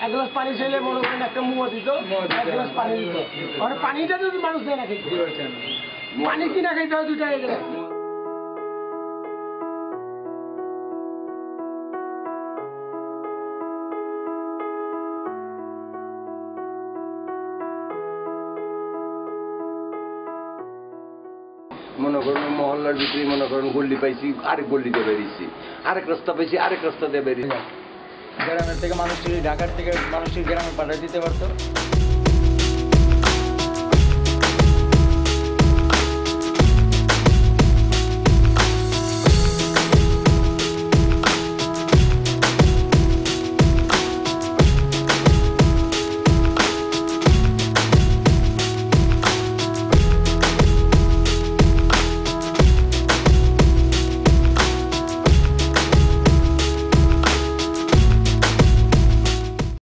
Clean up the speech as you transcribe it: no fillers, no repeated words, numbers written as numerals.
এক গ্লাস পানি চাইলে মনে করেন একটা মুয়া দিত, এক গ্লাস পানি দিত। আর পানিটা যদি মানুষ দেয় না খেতে, পানি কিনা খাইতে হয় 2 টাকা করে। মনে করেন মহল্লার ভিতরে মনে করেন গল্লি পাইছি, আরেক গল্লিতে বেরিয়েছি, আরেক রাস্তা পাইছি, আরেক রাস্তা দিয়ে বেরিয়েছি। গ্রামের থেকে মানুষটি, ঢাকার থেকে মানুষটি গ্রামে পাঠিয়ে দিতে পারতো।